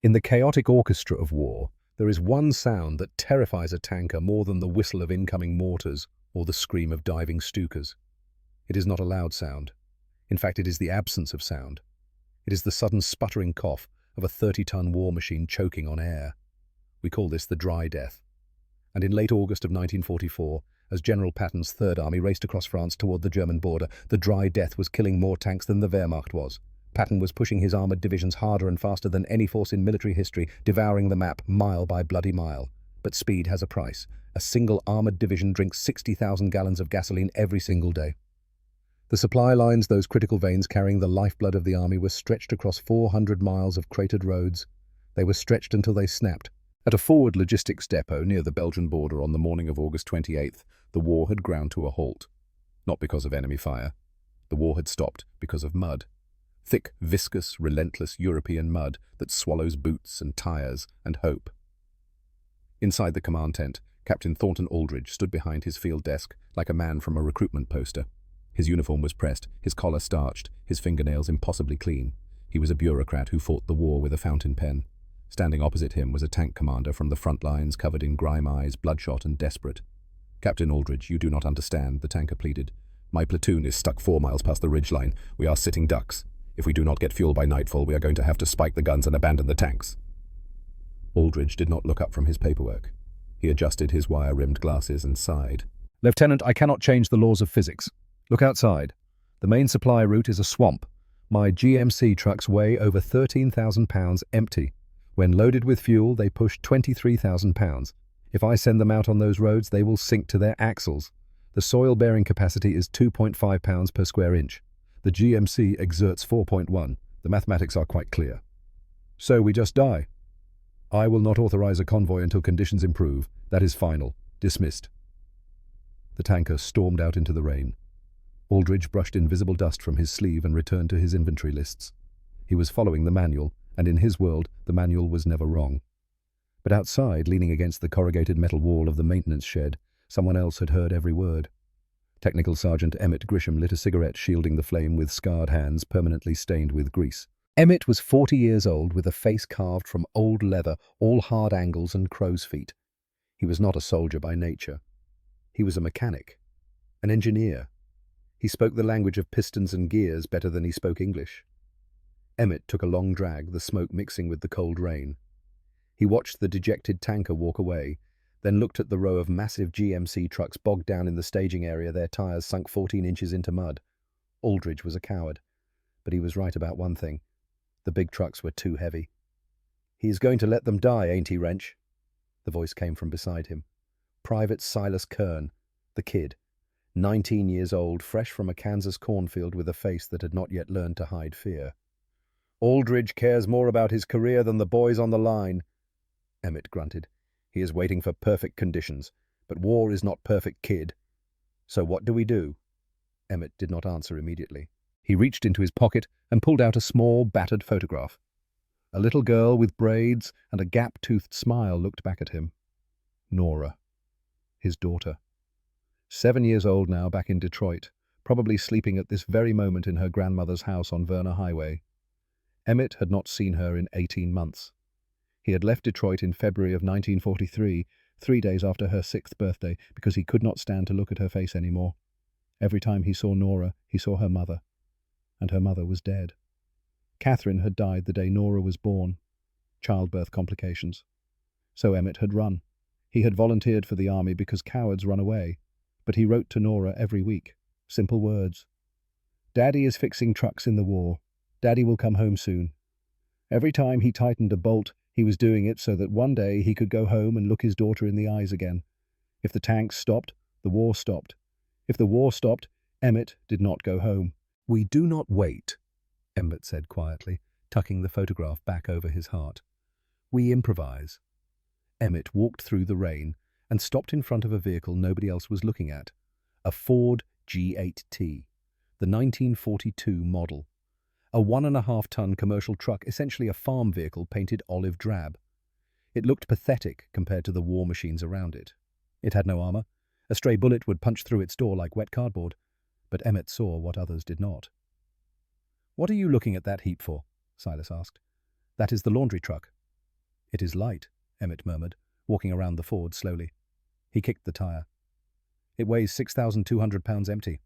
In the chaotic orchestra of war, there is one sound that terrifies a tanker more than the whistle of incoming mortars or the scream of diving Stukas. It is not a loud sound. In fact, it is the absence of sound. It is the sudden sputtering cough of a 30-ton war machine choking on air. We call this the dry death. And in late August of 1944, as General Patton's Third Army raced across France toward the German border, the dry death was killing more tanks than the Wehrmacht was. Patton was pushing his armoured divisions harder and faster than any force in military history, devouring the map mile by bloody mile. But speed has a price. A single armoured division drinks 60,000 gallons of gasoline every single day. The supply lines, those critical veins carrying the lifeblood of the army, were stretched across 400 miles of cratered roads. They were stretched until they snapped. At a forward logistics depot near the Belgian border on the morning of August 28th, the war had ground to a halt. Not because of enemy fire. The war had stopped because of mud. Thick, viscous, relentless European mud that swallows boots and tires and hope. Inside the command tent, Captain Thornton Aldridge stood behind his field desk like a man from a recruitment poster. His uniform was pressed, his collar starched, his fingernails impossibly clean. He was a bureaucrat who fought the war with a fountain pen. Standing opposite him was a tank commander from the front lines, covered in grime eyes, bloodshot and desperate. "Captain Aldridge, you do not understand," the tanker pleaded. "My platoon is stuck 4 miles past the ridgeline. We are sitting ducks. If we do not get fuel by nightfall, we are going to have to spike the guns and abandon the tanks." Aldridge did not look up from his paperwork. He adjusted his wire-rimmed glasses and sighed. "Lieutenant, I cannot change the laws of physics. Look outside. The main supply route is a swamp. My GMC trucks weigh over 13,000 pounds empty. When loaded with fuel, they push 23,000 pounds. If I send them out on those roads, they will sink to their axles. The soil-bearing capacity is 2.5 pounds per square inch. The GMC exerts 4.1. The mathematics are quite clear. So we just die. I will not authorize a convoy until conditions improve. That is final. Dismissed." The tanker stormed out into the rain. Aldridge brushed invisible dust from his sleeve and returned to his inventory lists. He was following the manual, and in his world, the manual was never wrong. But outside, leaning against the corrugated metal wall of the maintenance shed, someone else had heard every word. Technical Sergeant Emmett Grisham lit a cigarette, shielding the flame with scarred hands permanently stained with grease. Emmett was 40 years old, with a face carved from old leather, all hard angles and crow's feet. He was not a soldier by nature. He was a mechanic, an engineer. He spoke the language of pistons and gears better than he spoke English. Emmett took a long drag, the smoke mixing with the cold rain. He watched the dejected tanker walk away, then looked at the row of massive GMC trucks bogged down in the staging area, their tires sunk 14 inches into mud. Aldridge was a coward, but he was right about one thing. The big trucks were too heavy. "He is going to let them die, ain't he, Wrench?" The voice came from beside him. Private Silas Kern, the kid, 19 years old, fresh from a Kansas cornfield with a face that had not yet learned to hide fear. "Aldridge cares more about his career than the boys on the line," Emmett grunted. "He is waiting for perfect conditions, but war is not perfect, kid. So what do we do?" Emmett did not answer immediately. He reached into his pocket and pulled out a small, battered photograph. A little girl with braids and a gap-toothed smile looked back at him. Nora, his daughter. 7 years old now, back in Detroit, probably sleeping at this very moment in her grandmother's house on Verner Highway. Emmett had not seen her in 18 months. He had left Detroit in February of 1943, 3 days after her 6th birthday, because he could not stand to look at her face anymore. Every time he saw Nora, he saw her mother. And her mother was dead. Catherine had died the day Nora was born. Childbirth complications. So Emmett had run. He had volunteered for the army because cowards run away. But he wrote to Nora every week. Simple words. "Daddy is fixing trucks in the war. Daddy will come home soon." Every time he tightened a bolt, he was doing it so that one day he could go home and look his daughter in the eyes again. If the tanks stopped, the war stopped. If the war stopped, Emmett did not go home. "We do not wait," Emmett said quietly, tucking the photograph back over his heart. "We improvise." Emmett walked through the rain and stopped in front of a vehicle nobody else was looking at. A Ford G8T, the 1942 model. A 1.5-ton commercial truck, essentially a farm vehicle painted olive drab. It looked pathetic compared to the war machines around it. It had no armor. A stray bullet would punch through its door like wet cardboard. But Emmett saw what others did not. "What are you looking at that heap for?" Silas asked. "That is the laundry truck. It is light, Emmett murmured, walking around the Ford slowly. He kicked the tire. It weighs 6,200 pounds empty.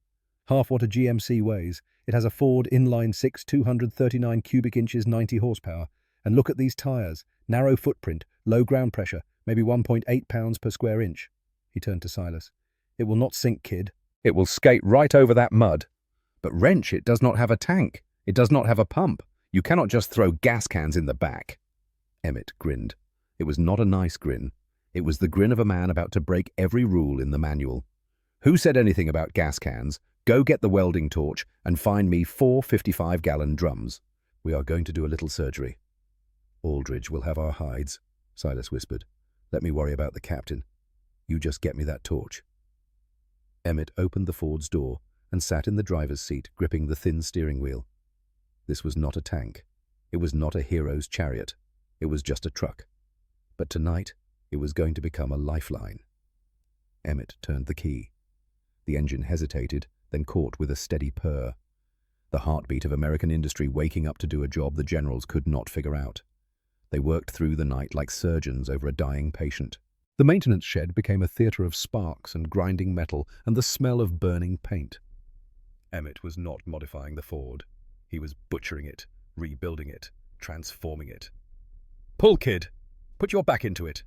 Half what a GMC weighs. It has a Ford inline 6, 239 cubic inches, 90 horsepower. And look at these tires. Narrow footprint, low ground pressure, maybe 1.8 pounds per square inch. He turned to Silas. It will not sink, kid. It will skate right over that mud. But wrench, it does not have a tank. It does not have a pump. You cannot just throw gas cans in the back. Emmett grinned. It was not a nice grin. It was the grin of a man about to break every rule in the manual. Who said anything about gas cans? Go get the welding torch and find me 4 55-gallon drums. We are going to do a little surgery. Aldridge will have our hides, Silas whispered. Let me worry about the captain. You just get me that torch. Emmett opened the Ford's door and sat in the driver's seat, gripping the thin steering wheel. This was not a tank. It was not a hero's chariot. It was just a truck. But tonight, it was going to become a lifeline. Emmett turned the key. The engine hesitated, then caught with a steady purr. The heartbeat of American industry waking up to do a job the generals could not figure out. They worked through the night like surgeons over a dying patient. The maintenance shed became a theatre of sparks and grinding metal and the smell of burning paint. Emmett was not modifying the Ford. He was butchering it, rebuilding it, transforming it. "Pull, kid! Put your back into it!"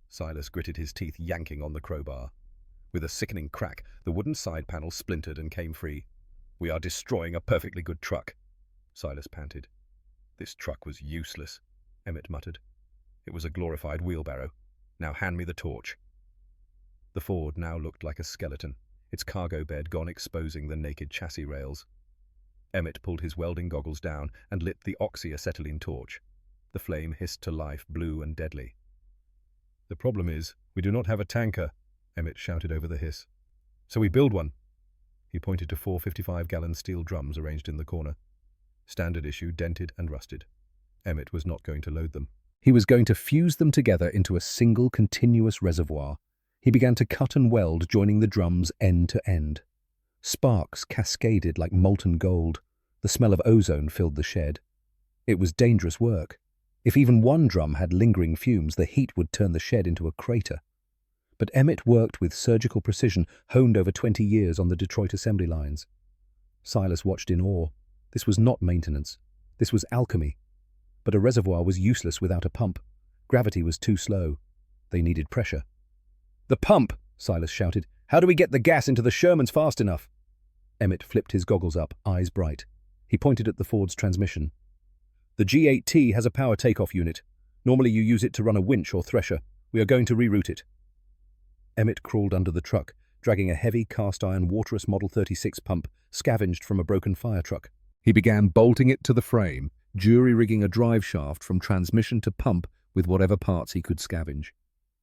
Silas gritted his teeth, yanking on the crowbar. With a sickening crack, the wooden side panel splintered and came free. "We are destroying a perfectly good truck," Silas panted. "This truck was useless," Emmett muttered. "It was a glorified wheelbarrow. Now hand me the torch." The Ford now looked like a skeleton, its cargo bed gone, exposing the naked chassis rails. Emmett pulled his welding goggles down and lit the oxyacetylene torch. The flame hissed to life, blue and deadly. "The problem is, we do not have a tanker," Emmett shouted over the hiss. "So we build one." He pointed to 4 55-gallon steel drums arranged in the corner. Standard issue, dented and rusted. Emmett was not going to load them. He was going to fuse them together into a single continuous reservoir. He began to cut and weld, joining the drums end to end. Sparks cascaded like molten gold. The smell of ozone filled the shed. It was dangerous work. If even one drum had lingering fumes, the heat would turn the shed into a crater. But Emmett worked with surgical precision, honed over 20 years on the Detroit assembly lines. Silas watched in awe. This was not maintenance. This was alchemy. But a reservoir was useless without a pump. Gravity was too slow. They needed pressure. "The pump!" Silas shouted. "How do we get the gas into the Shermans fast enough?" Emmett flipped his goggles up, eyes bright. He pointed at the Ford's transmission. "The G8T has a power takeoff unit. Normally you use it to run a winch or thresher. We are going to reroute it." Emmett crawled under the truck, dragging a heavy cast-iron Waterous Model 36 pump scavenged from a broken fire truck. He began bolting it to the frame, jury-rigging a drive shaft from transmission to pump with whatever parts he could scavenge.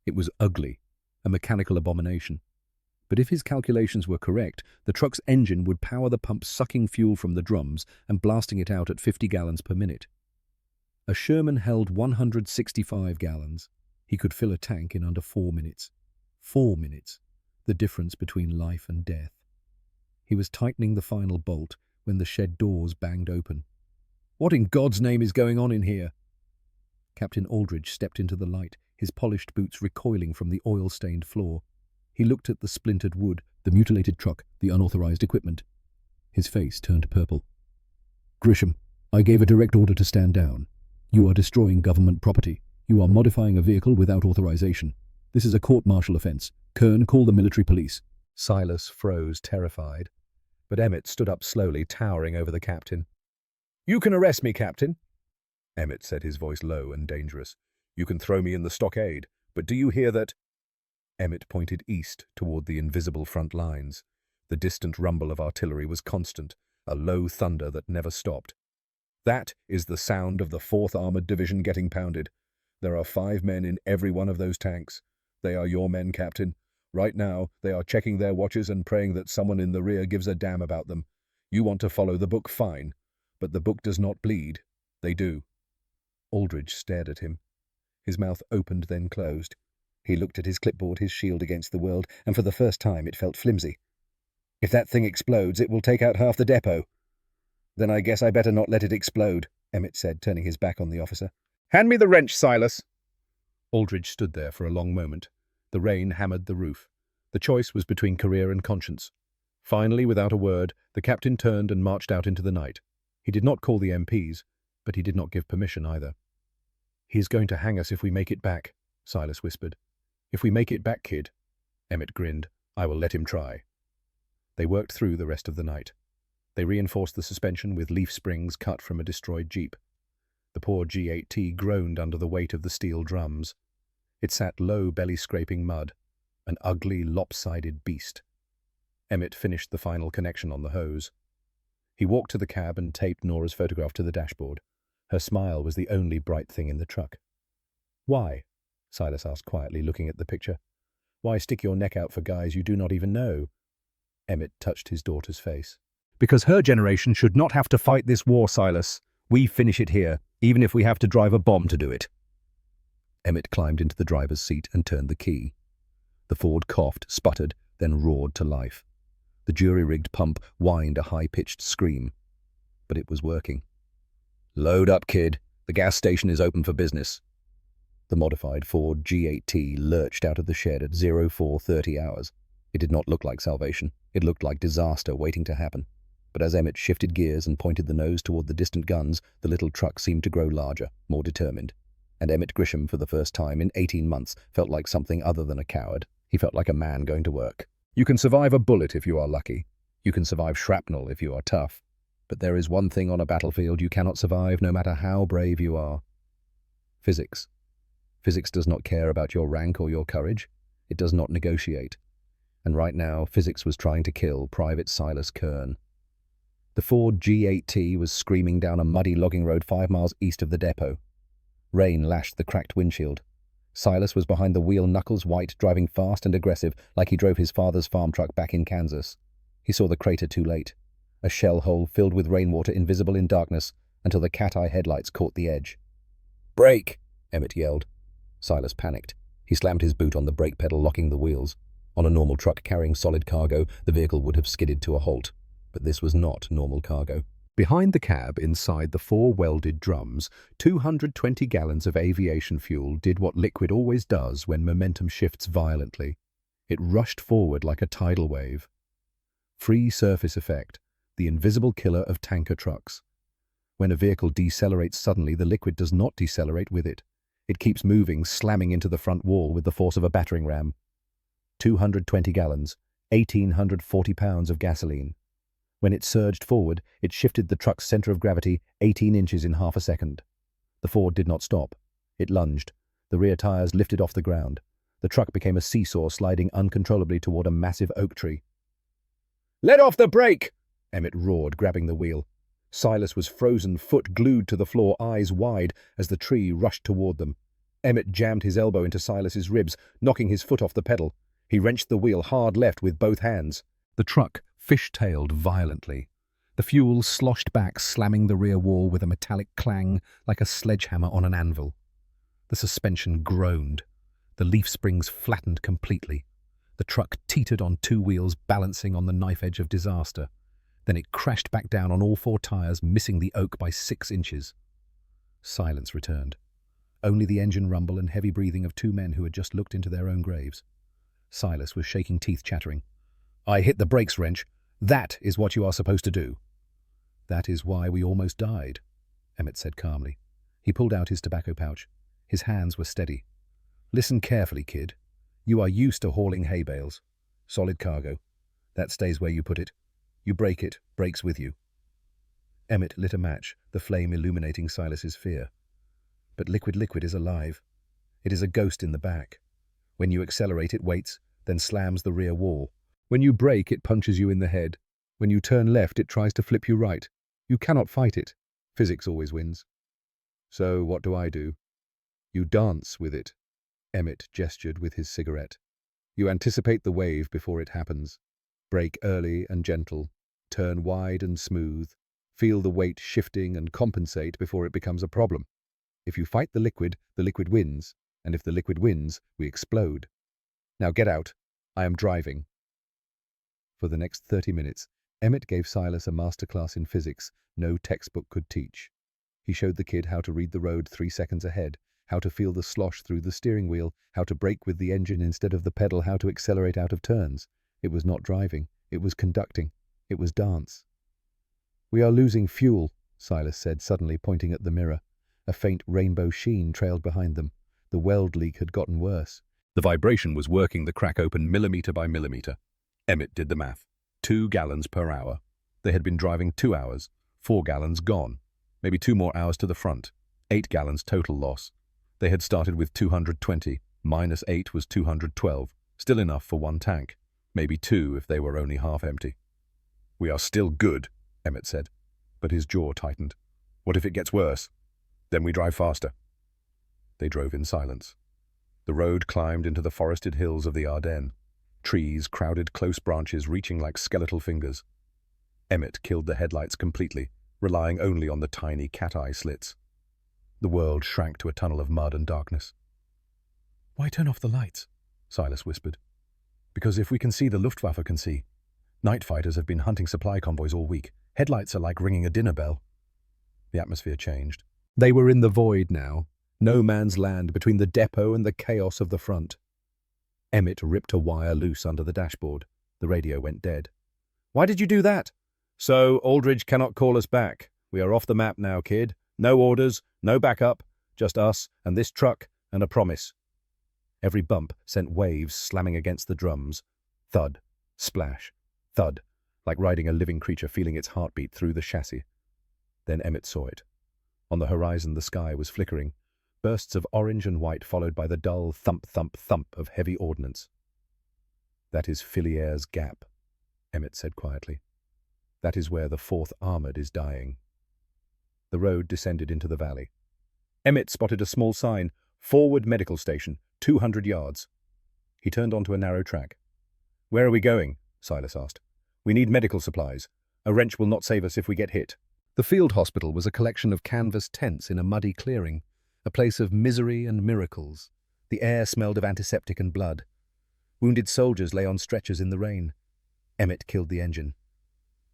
It was ugly, a mechanical abomination. But if his calculations were correct, the truck's engine would power the pump, sucking fuel from the drums and blasting it out at 50 gallons per minute. A Sherman held 165 gallons. He could fill a tank in under 4 minutes. 4 minutes, the difference between life and death. He was tightening the final bolt when the shed doors banged open. "What in God's name is going on in here?" Captain Aldridge stepped into the light, his polished boots recoiling from the oil-stained floor. He looked at the splintered wood, the mutilated truck, the unauthorized equipment. His face turned purple. "Grisham, I gave a direct order to stand down. You are destroying government property. You are modifying a vehicle without authorization. This is a court-martial offense. Kern, call the military police." Silas froze, terrified. But Emmett stood up slowly, towering over the captain. "You can arrest me, Captain," Emmett said, his voice low and dangerous. "You can throw me in the stockade, but do you hear that?" Emmett pointed east toward the invisible front lines. The distant rumble of artillery was constant, a low thunder that never stopped. "That is the sound of the 4th Armored Division getting pounded. There are 5 men in every one of those tanks. They are your men, Captain. Right now, they are checking their watches and praying that someone in the rear gives a damn about them. You want to follow the book, fine. But the book does not bleed. They do." Aldridge stared at him. His mouth opened, then closed. He looked at his clipboard, his shield against the world, and for the first time it felt flimsy. "If that thing explodes, it will take out half the depot." "Then I guess I better not let it explode," Emmett said, turning his back on the officer. "Hand me the wrench, Silas," Aldridge stood there for a long moment. The rain hammered the roof. The choice was between career and conscience. Finally, without a word, the captain turned and marched out into the night. He did not call the MPs, but he did not give permission either. "He is going to hang us if we make it back," Silas whispered. "If we make it back, kid." Emmett grinned. "I will let him try." They worked through the rest of the night. They reinforced the suspension with leaf springs cut from a destroyed Jeep. The poor G8T groaned under the weight of the steel drums. It sat low, belly-scraping mud, an ugly, lopsided beast. Emmett finished the final connection on the hose. He walked to the cab and taped Nora's photograph to the dashboard. Her smile was the only bright thing in the truck. "Why?" Silas asked quietly, looking at the picture. "Why stick your neck out for guys you do not even know?" Emmett touched his daughter's face. "Because her generation should not have to fight this war, Silas. We finish it here, even if we have to drive a bomb to do it." Emmett climbed into the driver's seat and turned the key. The Ford coughed, sputtered, then roared to life. The jury-rigged pump whined a high-pitched scream. But it was working. "Load up, kid. The gas station is open for business." The modified Ford G8T lurched out of the shed at 0430 hours. It did not look like salvation. It looked like disaster waiting to happen. But as Emmett shifted gears and pointed the nose toward the distant guns, the little truck seemed to grow larger, more determined. And Emmett Grisham, for the first time in 18 months, felt like something other than a coward. He felt like a man going to work. You can survive a bullet if you are lucky. You can survive shrapnel if you are tough. But there is one thing on a battlefield you cannot survive, no matter how brave you are. Physics. Physics does not care about your rank or your courage. It does not negotiate. And right now, physics was trying to kill Private Silas Kern. The Ford G8T was screaming down a muddy logging road 5 miles east of the depot. Rain lashed the cracked windshield. Silas was behind the wheel, knuckles white, driving fast and aggressive like he drove his father's farm truck back in Kansas. He saw the crater too late. A shell hole filled with rainwater, invisible in darkness, until the cat-eye headlights caught the edge. "Brake!" Emmett yelled. Silas panicked. He slammed his boot on the brake pedal, locking the wheels. On a normal truck carrying solid cargo, the vehicle would have skidded to a halt. But this was not normal cargo. Behind the cab, inside the 4 welded drums, 220 gallons of aviation fuel did what liquid always does when momentum shifts violently. It rushed forward like a tidal wave. Free surface effect, the invisible killer of tanker trucks. When a vehicle decelerates suddenly, the liquid does not decelerate with it. It keeps moving, slamming into the front wall with the force of a battering ram. 220 gallons, 1,840 pounds of gasoline. When it surged forward, it shifted the truck's center of gravity 18 inches in half a second. The Ford did not stop. It lunged. The rear tires lifted off the ground. The truck became a seesaw, sliding uncontrollably toward a massive oak tree. "Let off the brake!" Emmett roared, grabbing the wheel. Silas was frozen, foot glued to the floor, eyes wide, as the tree rushed toward them. Emmett jammed his elbow into Silas's ribs, knocking his foot off the pedal. He wrenched the wheel hard left with both hands. The truck fish-tailed violently. The fuel sloshed back, slamming the rear wall with a metallic clang like a sledgehammer on an anvil. The suspension groaned. The leaf springs flattened completely. The truck teetered on 2 wheels, balancing on the knife edge of disaster. Then it crashed back down on all 4 tires, missing the oak by 6 inches. Silence returned. Only the engine rumble and heavy breathing of 2 men who had just looked into their own graves. Silas was shaking teeth, chattering. "I hit the brakes wrench. That is what you are supposed to do." "That is why we almost died," Emmett said calmly. He pulled out his tobacco pouch. His hands were steady. "Listen carefully, kid. You are used to hauling hay bales. Solid cargo. That stays where you put it. You break it, breaks with you." Emmett lit a match, the flame illuminating Silas's fear. "But liquid is alive. It is a ghost in the back. When you accelerate, it waits, then slams the rear wall. When you brake, it punches you in the head. When you turn left, it tries to flip you right. You cannot fight it. Physics always wins." "So what do? You dance with it." Emmett gestured with his cigarette. "You anticipate the wave before it happens. Brake early and gentle. Turn wide and smooth. Feel the weight shifting and compensate before it becomes a problem. If you fight the liquid wins. And if the liquid wins, we explode. Now get out. I am driving." For the next 30 minutes, Emmett gave Silas a masterclass in physics no textbook could teach. He showed the kid how to read the road 3 seconds ahead, how to feel the slosh through the steering wheel, how to brake with the engine instead of the pedal, how to accelerate out of turns. It was not driving, it was conducting, it was dance. "We are losing fuel," Silas said, suddenly pointing at the mirror. A faint rainbow sheen trailed behind them. The weld leak had gotten worse. The vibration was working the crack open millimeter by millimeter. Emmett did the math. 2 gallons per hour. They had been driving 2 hours. 4 gallons gone. Maybe 2 more hours to the front. 8 gallons total loss. They had started with 220. Minus 8 was 212. Still enough for 1 tank. Maybe 2 if they were only half empty. "We are still good," Emmett said, but his jaw tightened. "What if it gets worse? Then we drive faster." They drove in silence. The road climbed into the forested hills of the Ardennes. Trees crowded close branches reaching like skeletal fingers. Emmett killed the headlights completely, relying only on the tiny cat-eye slits. The world shrank to a tunnel of mud and darkness. "Why turn off the lights?" Silas whispered. "Because if we can see, the Luftwaffe can see. Night fighters have been hunting supply convoys all week. Headlights are like ringing a dinner bell." The atmosphere changed. They were in the void now. No man's land between the depot and the chaos of the front. Emmett ripped a wire loose under the dashboard. The radio went dead. "Why did you do that?" "So Aldridge cannot call us back. We are off the map now, kid. No orders, no backup, just us and this truck and a promise." Every bump sent waves slamming against the drums. Thud, splash, thud, like riding a living creature feeling its heartbeat through the chassis. Then Emmett saw it. On the horizon the sky was flickering. Bursts of orange and white followed by the dull thump-thump-thump of heavy ordnance. "That is Filliers Gap," Emmett said quietly. "That is where the 4th Armoured is dying." The road descended into the valley. Emmett spotted a small sign, "Forward Medical Station, 200 yards." He turned onto a narrow track. "Where are we going?" Silas asked. "We need medical supplies. A wrench will not save us if we get hit." The field hospital was a collection of canvas tents in a muddy clearing, a place of misery and miracles. The air smelled of antiseptic and blood. Wounded soldiers lay on stretchers in the rain. Emmett killed the engine.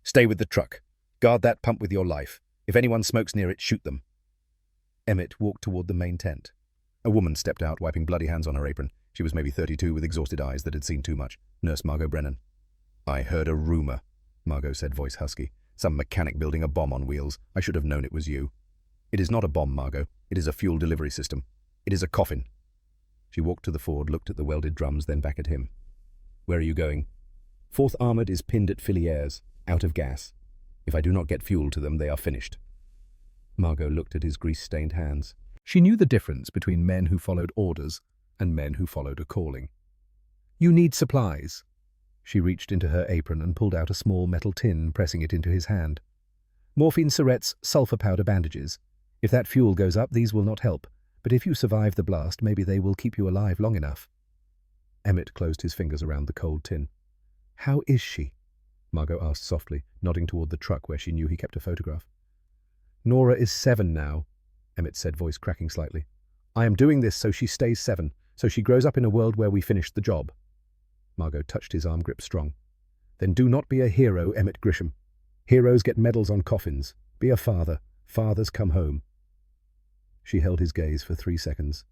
"Stay with the truck. Guard that pump with your life. If anyone smokes near it, shoot them." Emmett walked toward the main tent. A woman stepped out, wiping bloody hands on her apron. She was maybe 32, with exhausted eyes that had seen too much. Nurse Margot Brennan. "I heard a rumor," Margot said, voice husky. "Some mechanic building a bomb on wheels. I should have known it was you." "It is not a bomb, Margot. It is a fuel delivery system. It is a coffin." She walked to the Ford, looked at the welded drums, then back at him. "Where are you going?" "4th Armoured is pinned at Filliers, out of gas. If I do not get fuel to them, they are finished." Margot looked at his grease-stained hands. She knew the difference between men who followed orders and men who followed a calling. "You need supplies." She reached into her apron and pulled out a small metal tin, pressing it into his hand. "Morphine syrettes, sulfur powder bandages. If that fuel goes up, these will not help, but if you survive the blast, maybe they will keep you alive long enough." Emmett closed his fingers around the cold tin. "How is she?" Margot asked softly, nodding toward the truck where she knew he kept a photograph. "Nora is 7 now," Emmett said, voice cracking slightly. "I am doing this so she stays 7, so she grows up in a world where we finished the job." Margot touched his arm grip strong. "Then do not be a hero, Emmett Grisham. Heroes get medals on coffins. Be a father. Fathers come home." She held his gaze for 3 seconds.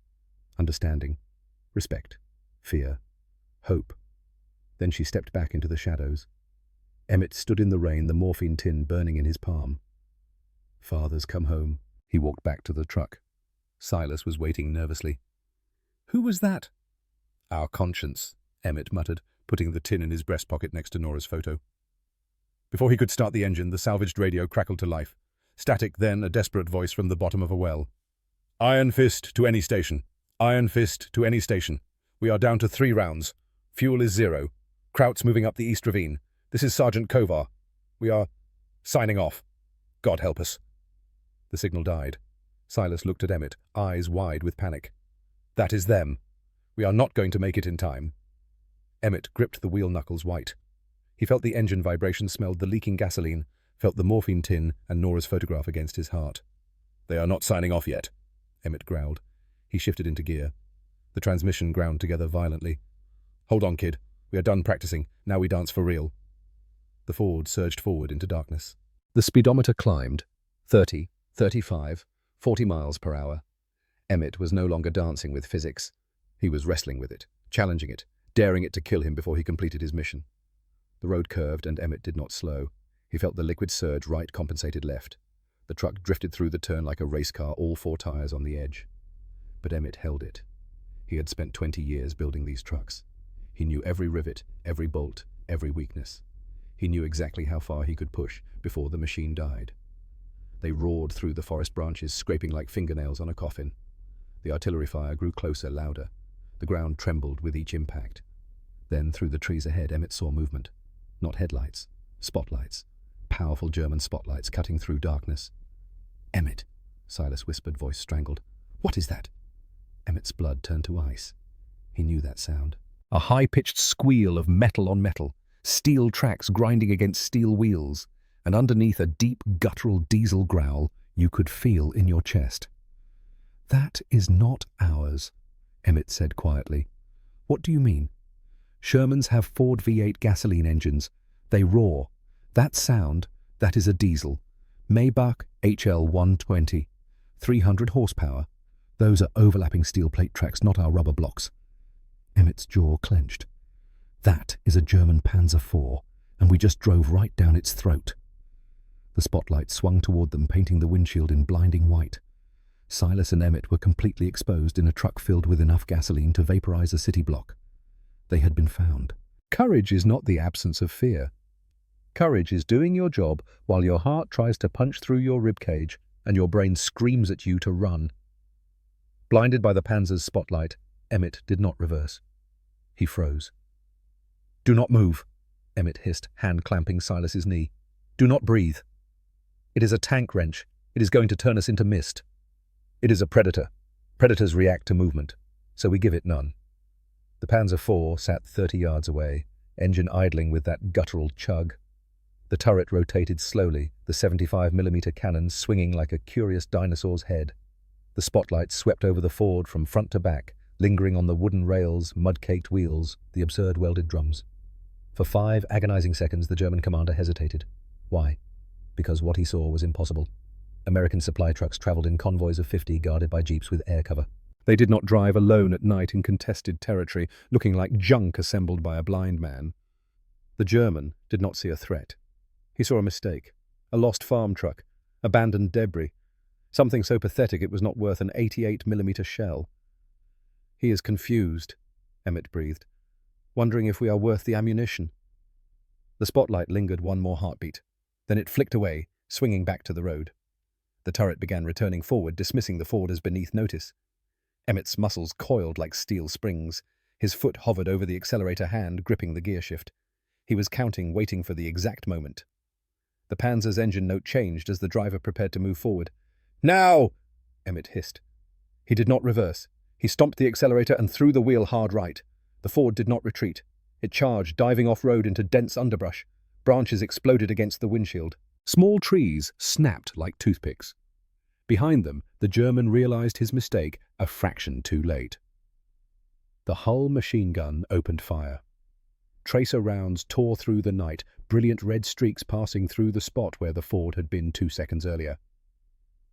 Understanding, respect, fear, hope. Then she stepped back into the shadows. Emmett stood in the rain, the morphine tin burning in his palm. "Fathers come home." He walked back to the truck. Silas was waiting nervously. "Who was that?" "Our conscience," Emmett muttered, putting the tin in his breast pocket next to Nora's photo. Before he could start the engine, the salvaged radio crackled to life. Static, then a desperate voice from the bottom of a well. "Iron Fist to any station. Iron Fist to any station. We are down to 3 rounds. Fuel is 0. Kraut's moving up the East Ravine. This is Sergeant Kovar. We are signing off. God help us." The signal died. Silas looked at Emmett, eyes wide with panic. "That is them. We are not going to make it in time." Emmett gripped the wheel knuckles white. He felt the engine vibration, smelled the leaking gasoline, felt the morphine tin and Nora's photograph against his heart. "They are not signing off yet," Emmett growled. He shifted into gear. The transmission ground together violently. "Hold on, kid. We are done practicing. Now we dance for real." The Ford surged forward into darkness. The speedometer climbed, 30, 35, 40 miles per hour. Emmett was no longer dancing with physics. He was wrestling with it, challenging it, daring it to kill him before he completed his mission. The road curved and Emmett did not slow. He felt the liquid surge right compensated left. The truck drifted through the turn like a race car, all four tires on the edge. But Emmett held it. He had spent 20 years building these trucks. He knew every rivet, every bolt, every weakness. He knew exactly how far he could push before the machine died. They roared through the forest branches, scraping like fingernails on a coffin. The artillery fire grew closer, louder. The ground trembled with each impact. Then, through the trees ahead, Emmett saw movement. Not headlights, spotlights. Powerful German spotlights cutting through darkness. "Emmett," Silas' whispered voice strangled. "What is that?" Emmett's blood turned to ice. He knew that sound. A high-pitched squeal of metal on metal, steel tracks grinding against steel wheels, and underneath a deep guttural diesel growl you could feel in your chest. "That is not ours," Emmett said quietly. "What do you mean?" "Shermans have Ford V8 gasoline engines. They roar. That sound, that is a diesel. Maybach HL120. 300 horsepower. Those are overlapping steel plate tracks, not our rubber blocks." Emmett's jaw clenched. "That is a German Panzer IV, and we just drove right down its throat." The spotlight swung toward them, painting the windshield in blinding white. Silas and Emmett were completely exposed in a truck filled with enough gasoline to vaporize a city block. They had been found. Courage is not the absence of fear. Courage is doing your job while your heart tries to punch through your ribcage and your brain screams at you to run. Blinded by the Panzer's spotlight, Emmett did not reverse. He froze. "Do not move," Emmett hissed, hand clamping Silas's knee. "Do not breathe. It is a tank wrench. It is going to turn us into mist. It is a predator. Predators react to movement, so we give it none." The Panzer IV sat 30 yards away, engine idling with that guttural chug. The turret rotated slowly, the 75mm cannon swinging like a curious dinosaur's head. The spotlights swept over the Ford from front to back, lingering on the wooden rails, mud-caked wheels, the absurd welded drums. For 5 agonizing seconds the German commander hesitated. Why? Because what he saw was impossible. American supply trucks traveled in convoys of 50 guarded by jeeps with air cover. They did not drive alone at night in contested territory, looking like junk assembled by a blind man. The German did not see a threat. He saw a mistake, a lost farm truck, abandoned debris, something so pathetic it was not worth an 88mm shell. "He is confused," Emmett breathed, "wondering if we are worth the ammunition." The spotlight lingered one more heartbeat. Then it flicked away, swinging back to the road. The turret began returning forward, dismissing the Ford as beneath notice. Emmett's muscles coiled like steel springs. His foot hovered over the accelerator hand, gripping the gearshift. He was counting, waiting for the exact moment. The Panzer's engine note changed as the driver prepared to move forward. "Now!" Emmett hissed. He did not reverse. He stomped the accelerator and threw the wheel hard right. The Ford did not retreat. It charged, diving off-road into dense underbrush. Branches exploded against the windshield. Small trees snapped like toothpicks. Behind them, the German realized his mistake a fraction too late. The Hull machine gun opened fire. Tracer rounds tore through the night, brilliant red streaks passing through the spot where the Ford had been 2 seconds earlier.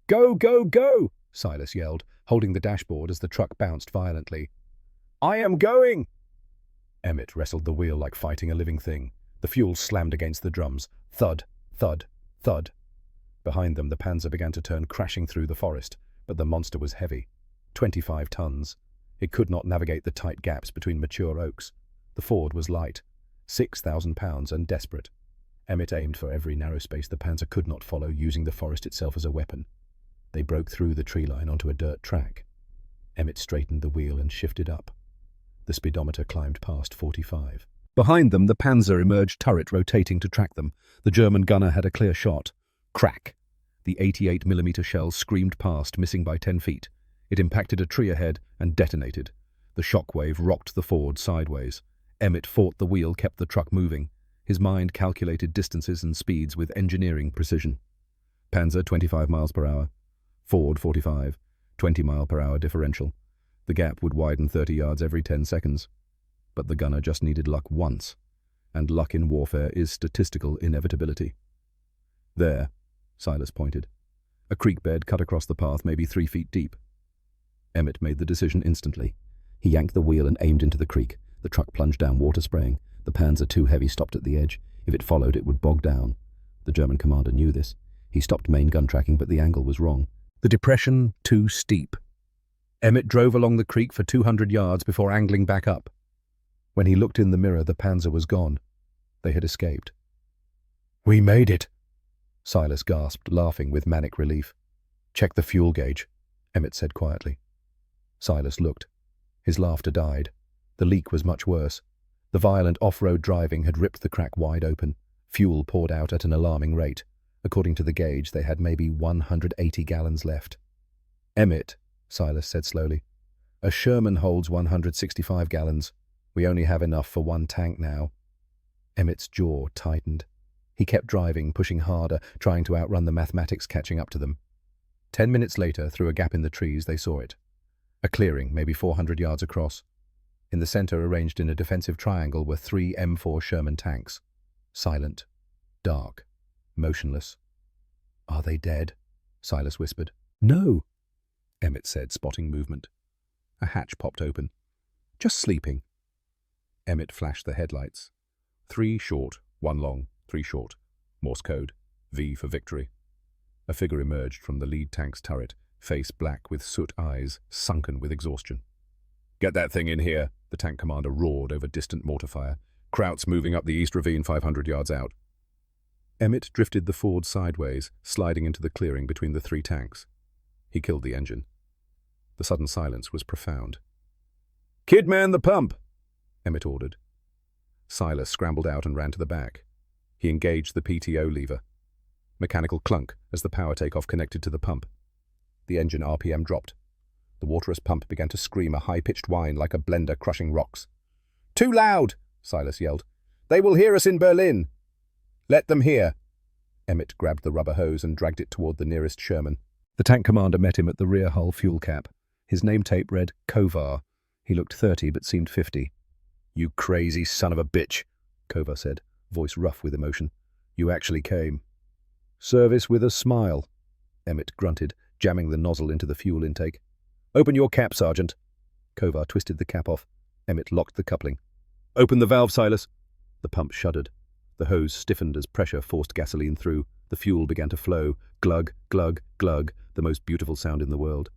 "Go, go, go!" Silas yelled, holding the dashboard as the truck bounced violently. "I am going!" Emmett wrestled the wheel like fighting a living thing. The fuel slammed against the drums. Thud, thud, thud. Behind them, the Panzer began to turn, crashing through the forest, but the monster was heavy. 25 tons. It could not navigate the tight gaps between mature oaks. The Ford was light, 6,000 pounds, and desperate. Emmett aimed for every narrow space the Panzer could not follow, using the forest itself as a weapon. They broke through the tree line onto a dirt track. Emmett straightened the wheel and shifted up. The speedometer climbed past 45. Behind them, the Panzer emerged turret rotating to track them. The German gunner had a clear shot. Crack! The 88mm shell screamed past, missing by 10 feet. It impacted a tree ahead and detonated. The shockwave rocked the Ford sideways. Emmett fought the wheel, kept the truck moving. His mind calculated distances and speeds with engineering precision. Panzer 25 miles per hour. Ford 45. 20 mile per hour differential. The gap would widen 30 yards every 10 seconds. But the gunner just needed luck once. And luck in warfare is statistical inevitability. "There," Silas pointed. A creek bed cut across the path, maybe 3 feet deep. Emmett made the decision instantly. He yanked the wheel and aimed into the creek. The truck plunged down, water spraying. The Panzer, too heavy, stopped at the edge. If it followed, it would bog down. The German commander knew this. He stopped main gun tracking, but the angle was wrong. The depression too steep. Emmett drove along the creek for 200 yards before angling back up. When he looked in the mirror, the Panzer was gone. They had escaped. "We made it," Silas gasped, laughing with manic relief. "Check the fuel gauge," Emmett said quietly. Silas looked. His laughter died. The leak was much worse. The violent off-road driving had ripped the crack wide open. Fuel poured out at an alarming rate. According to the gauge, they had maybe 180 gallons left. "Emmett," Silas said slowly, "a Sherman holds 165 gallons. We only have enough for one tank now." Emmett's jaw tightened. He kept driving, pushing harder, trying to outrun the mathematics catching up to them. 10 minutes later, through a gap in the trees, they saw it. A clearing, maybe 400 yards across. In the center, arranged in a defensive triangle, were 3 M4 Sherman tanks. Silent, dark, motionless. "Are they dead?" Silas whispered. "No," Emmett said, spotting movement. A hatch popped open. "Just sleeping." Emmett flashed the headlights. 3 short, 1 long, 3 short. Morse code. V for victory. A figure emerged from the lead tank's turret, face black with soot eyes, sunken with exhaustion. "Get that thing in here," the tank commander roared over distant mortar fire. "Kraut's moving up the east ravine 500 yards out." Emmett drifted the Ford sideways, sliding into the clearing between the 3 tanks. He killed the engine. The sudden silence was profound. "Kid man the pump," Emmett ordered. Silas scrambled out and ran to the back. He engaged the PTO lever. Mechanical clunk as the power takeoff connected to the pump. The engine RPM dropped. The waterous pump began to scream a high-pitched whine like a blender crushing rocks. "Too loud!" Silas yelled. "They will hear us in Berlin!" "Let them hear!" Emmett grabbed the rubber hose and dragged it toward the nearest Sherman. The tank commander met him at the rear hull fuel cap. His name tape read Kovar. He looked 30 but seemed 50. "You crazy son of a bitch," Kovar said, voice rough with emotion. "You actually came." "Service with a smile," Emmett grunted, jamming the nozzle into the fuel intake. "Open your cap, Sergeant." Kovar twisted the cap off. Emmett locked the coupling. "Open the valve, Silas." The pump shuddered. The hose stiffened as pressure forced gasoline through. The fuel began to flow. Glug, glug, glug, the most beautiful sound in the world.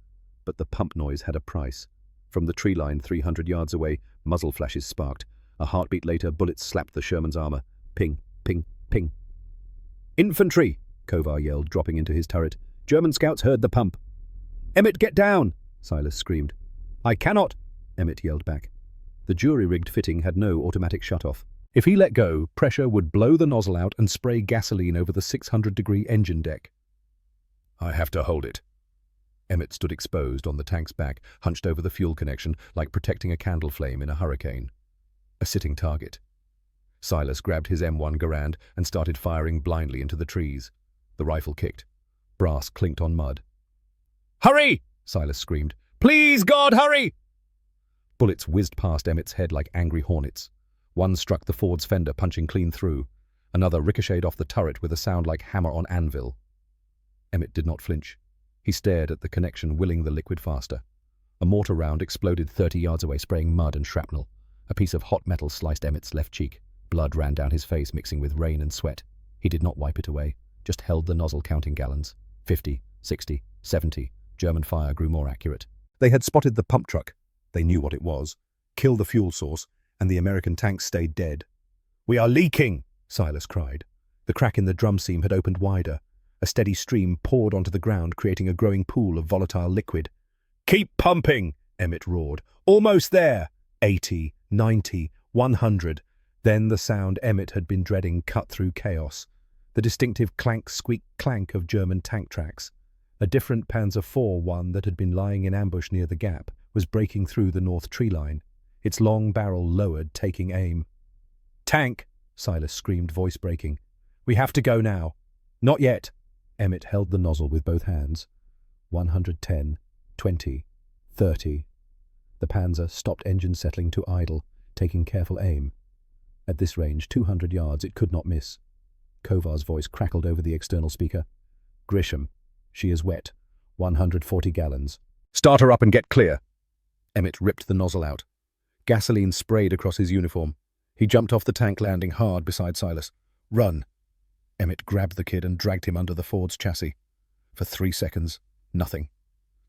But the pump noise had a price. From the tree line 300 yards away, muzzle flashes sparked. A heartbeat later, bullets slapped the Sherman's armor. Ping, ping, ping. "Infantry!" Kovar yelled, dropping into his turret. "German scouts heard the pump." "Emmett, get down!" Silas screamed. "I cannot!" Emmett yelled back. The jury-rigged fitting had no automatic shut-off. If he let go, pressure would blow the nozzle out and spray gasoline over the 600-degree engine deck. "I have to hold it." Emmett stood exposed on the tank's back, hunched over the fuel connection, like protecting a candle flame in a hurricane. A sitting target. Silas grabbed his M1 Garand and started firing blindly into the trees. The rifle kicked. Brass clinked on mud. "Hurry!" Silas screamed. "Please, God, hurry!" Bullets whizzed past Emmett's head like angry hornets. One struck the Ford's fender, punching clean through. Another ricocheted off the turret with a sound like hammer on anvil. Emmett did not flinch. He stared at the connection, willing the liquid faster. A mortar round exploded 30 yards away, spraying mud and shrapnel. A piece of hot metal sliced Emmett's left cheek. Blood ran down his face, mixing with rain and sweat. He did not wipe it away, just held the nozzle counting gallons. 50, 60, 70. German fire grew more accurate. They had spotted the pump truck. They knew what it was. Kill the fuel source, and the American tanks stayed dead. "We are leaking!" Silas cried. The crack in the drum seam had opened wider. A steady stream poured onto the ground, creating a growing pool of volatile liquid. "Keep pumping!" Emmett roared. "Almost there!" 80, 90, 100. Then the sound Emmett had been dreading cut through chaos. The distinctive clank-squeak-clank of German tank tracks. A different Panzer IV one that had been lying in ambush near the gap was breaking through the north tree line. Its long barrel lowered, taking aim. "Tank!" Silas screamed, voice breaking. "We have to go now." "Not yet." Emmett held the nozzle with both hands. 110, 20, 30. The Panzer stopped engine settling to idle, taking careful aim. At this range, 200 yards, it could not miss. Kovar's voice crackled over the external speaker. "Grisham, she is wet. 140 gallons. Start her up and get clear. Emmett ripped the nozzle out. Gasoline sprayed across his uniform. He jumped off the tank, landing hard beside Silas. Run! Emmett grabbed the kid and dragged him under the Ford's chassis. For 3 seconds, nothing.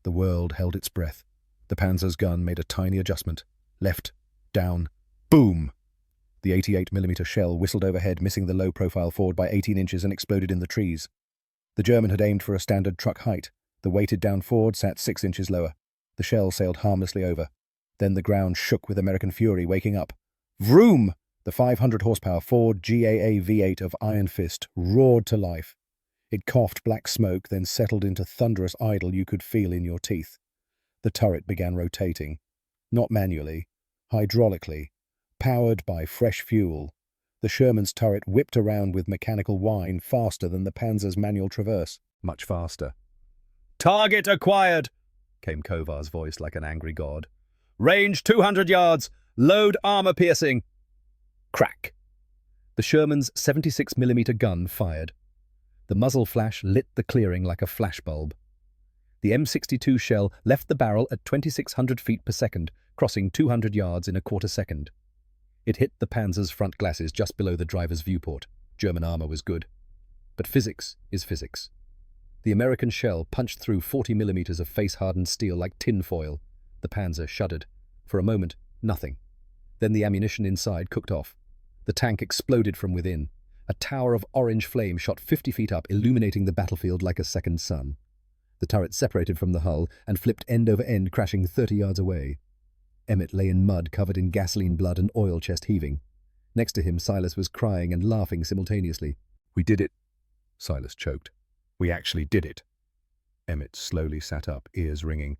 The world held its breath. The Panzer's gun made a tiny adjustment. Left, down, boom! The 88mm shell whistled overhead, missing the low-profile Ford by 18 inches and exploded in the trees. The German had aimed for a standard truck height. The weighted-down Ford sat 6 inches lower. The shell sailed harmlessly over. Then the ground shook with American fury, waking up. Vroom! The 500-horsepower Ford GAA V8 of Iron Fist roared to life. It coughed black smoke, then settled into thunderous idle you could feel in your teeth. The turret began rotating. Not manually, hydraulically, powered by fresh fuel. The Sherman's turret whipped around with mechanical whine faster than the Panzer's manual traverse. Much faster. "Target acquired," came Kovar's voice like an angry god. "Range 200 yards. Load armor piercing." Crack! The Sherman's 76mm gun fired. The muzzle flash lit the clearing like a flashbulb. The M62 shell left the barrel at 2,600 feet per second, crossing 200 yards in a quarter second. It hit the Panzer's front glasses just below the driver's viewport. German armor was good. But physics is physics. The American shell punched through 40mm of face-hardened steel like tinfoil. The Panzer shuddered. For a moment, nothing. Then the ammunition inside cooked off. The tank exploded from within. A tower of orange flame shot 50 feet up, illuminating the battlefield like a second sun. The turret separated from the hull and flipped end over end, crashing 30 yards away. Emmett lay in mud, covered in gasoline blood and oil chest heaving. Next to him, Silas was crying and laughing simultaneously. "We did it," Silas choked. "We actually did it." Emmett slowly sat up, ears ringing.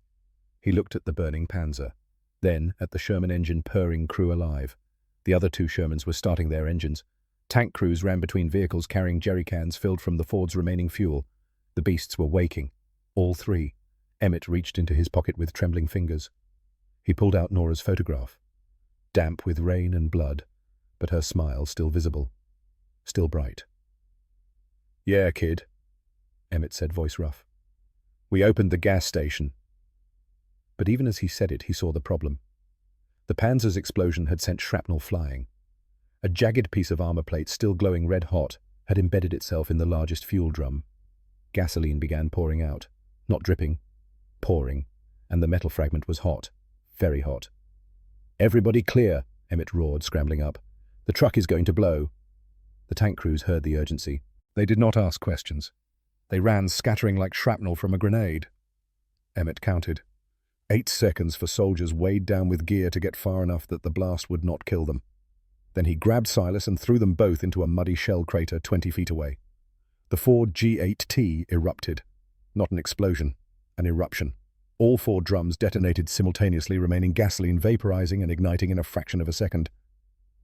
He looked at the burning Panzer, then at the Sherman engine purring crew alive. The other 2 Shermans were starting their engines. Tank crews ran between vehicles carrying jerry cans filled from the Ford's remaining fuel. The beasts were waking. All 3. Emmett reached into his pocket with trembling fingers. He pulled out Nora's photograph. Damp with rain and blood, but her smile still visible. Still bright. "Yeah, kid," Emmett said, voice rough. "We opened the gas station." But even as he said it, he saw the problem. The Panzer's explosion had sent shrapnel flying. A jagged piece of armor plate, still glowing red-hot, had embedded itself in the largest fuel drum. Gasoline began pouring out. Not dripping, pouring, and the metal fragment was hot. Very hot. "Everybody clear," Emmett roared, scrambling up. "The truck is going to blow." The tank crews heard the urgency. They did not ask questions. They ran, scattering like shrapnel from a grenade. Emmett counted. 8 seconds for soldiers weighed down with gear to get far enough that the blast would not kill them. Then he grabbed Silas and threw them both into a muddy shell crater 20 feet away. The Ford G8T erupted. Not an explosion, an eruption. All 4 drums detonated simultaneously, remaining gasoline vaporizing and igniting in a fraction of a second.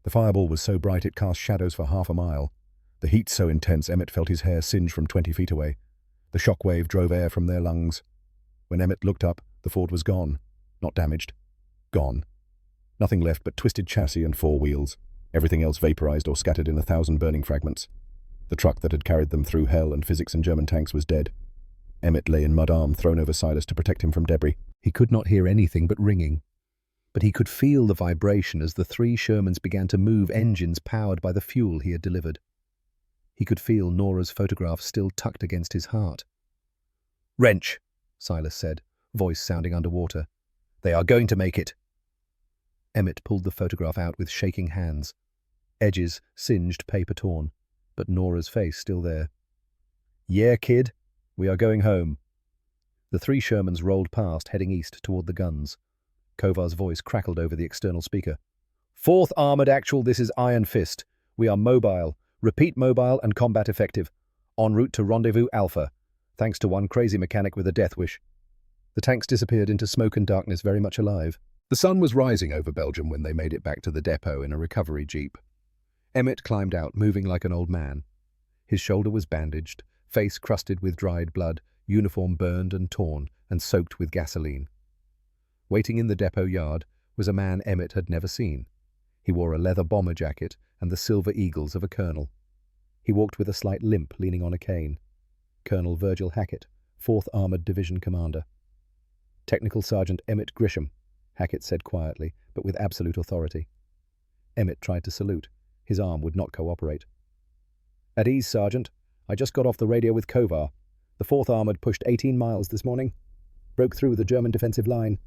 The fireball was so bright it cast shadows for half a mile. The heat so intense Emmett felt his hair singe from 20 feet away. The shockwave drove air from their lungs. When Emmett looked up, the Ford was gone. Not damaged. Gone. Nothing left but twisted chassis and 4 wheels. Everything else vaporized or scattered in 1,000 burning fragments. The truck that had carried them through hell and physics and German tanks was dead. Emmett lay in mud, arm thrown over Silas to protect him from debris. He could not hear anything but ringing. But he could feel the vibration as the 3 Shermans began to move, engines powered by the fuel he had delivered. He could feel Nora's photograph still tucked against his heart. "Wrench," Silas said, voice sounding underwater. "They are going to make it." Emmett pulled the photograph out with shaking hands. Edges singed, paper torn, but Nora's face still there. "Yeah, kid, we are going home." The 3 Shermans rolled past, heading east toward the guns. Kovar's voice crackled over the external speaker. "4th Armored Actual, this is Iron Fist. We are mobile. Repeat, mobile and combat effective. En route to Rendezvous Alpha. Thanks to one crazy mechanic with a death wish." The tanks disappeared into smoke and darkness, very much alive. The sun was rising over Belgium when they made it back to the depot in a recovery jeep. Emmett climbed out, moving like an old man. His shoulder was bandaged, face crusted with dried blood, uniform burned and torn and soaked with gasoline. Waiting in the depot yard was a man Emmett had never seen. He wore a leather bomber jacket and the silver eagles of a colonel. He walked with a slight limp, leaning on a cane. Colonel Virgil Hackett, 4th Armored Division Commander. Technical Sergeant Emmett Grisham, Hackett said quietly, but with absolute authority. Emmett tried to salute. His arm would not cooperate. At ease, Sergeant. I just got off the radio with Kovar. The 4th Armoured pushed 18 miles this morning. Broke through the German defensive line.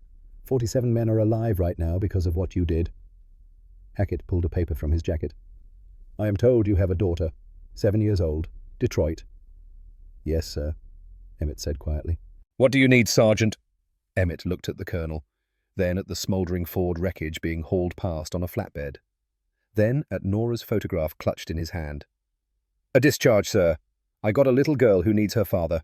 47 men are alive right now because of what you did. Hackett pulled a paper from his jacket. I am told you have a daughter, 7 years old, Detroit. Yes, sir, Emmett said quietly. What do you need, Sergeant? Emmett looked at the colonel, then at the smouldering Ford wreckage being hauled past on a flatbed, then at Nora's photograph clutched in his hand. A discharge, sir. I got a little girl who needs her father.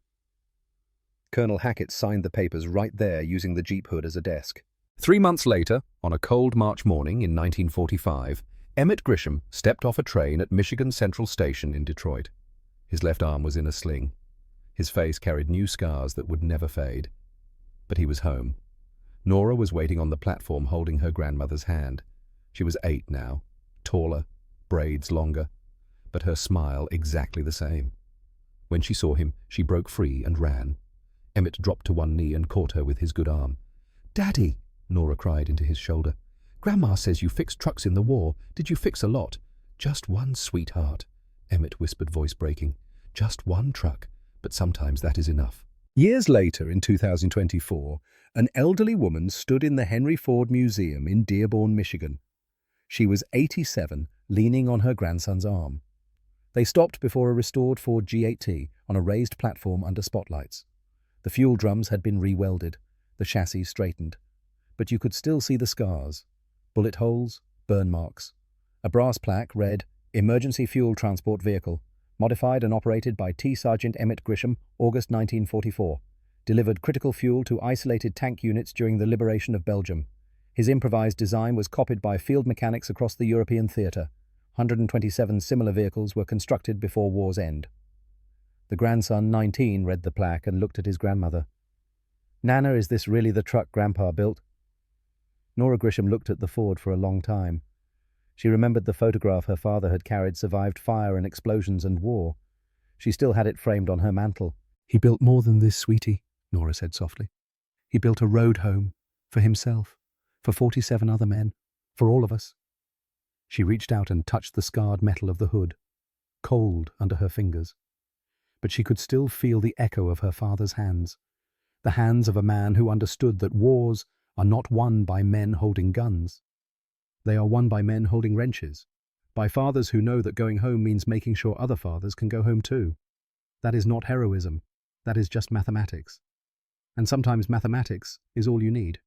Colonel Hackett signed the papers right there using the Jeep hood as a desk. 3 months later, on a cold March morning in 1945, Emmett Grisham stepped off a train at Michigan Central Station in Detroit. His left arm was in a sling. His face carried new scars that would never fade. But he was home. Nora was waiting on the platform holding her grandmother's hand. She was 8 now, taller, braids longer, but her smile exactly the same. When she saw him, she broke free and ran. Emmett dropped to one knee and caught her with his good arm. Daddy, Nora cried into his shoulder. Grandma says you fixed trucks in the war. Did you fix a lot? Just one, sweetheart, Emmett whispered, voice breaking. Just one truck, but sometimes that is enough. Years later, in 2024, an elderly woman stood in the Henry Ford Museum in Dearborn, Michigan. She was 87, leaning on her grandson's arm. They stopped before a restored Ford G8T on a raised platform under spotlights. The fuel drums had been re-welded, the chassis straightened, but you could still see the scars, bullet holes, burn marks. A brass plaque read, Emergency Fuel Transport Vehicle, modified and operated by T. Sergeant Emmett Grisham, August 1944. Delivered critical fuel to isolated tank units during the liberation of Belgium. His improvised design was copied by field mechanics across the European theatre. 127 similar vehicles were constructed before war's end. The grandson, 19, read the plaque and looked at his grandmother. Nana, is this really the truck Grandpa built? Nora Grisham looked at the Ford for a long time. She remembered the photograph her father had carried survived fire and explosions and war. She still had it framed on her mantel. He built more than this, sweetie, Nora said softly. He built a road home, for himself, for 47 other men, for all of us. She reached out and touched the scarred metal of the hood, cold under her fingers. But she could still feel the echo of her father's hands, the hands of a man who understood that wars are not won by men holding guns. They are won by men holding wrenches, by fathers who know that going home means making sure other fathers can go home too. That is not heroism, that is just mathematics. And sometimes mathematics is all you need.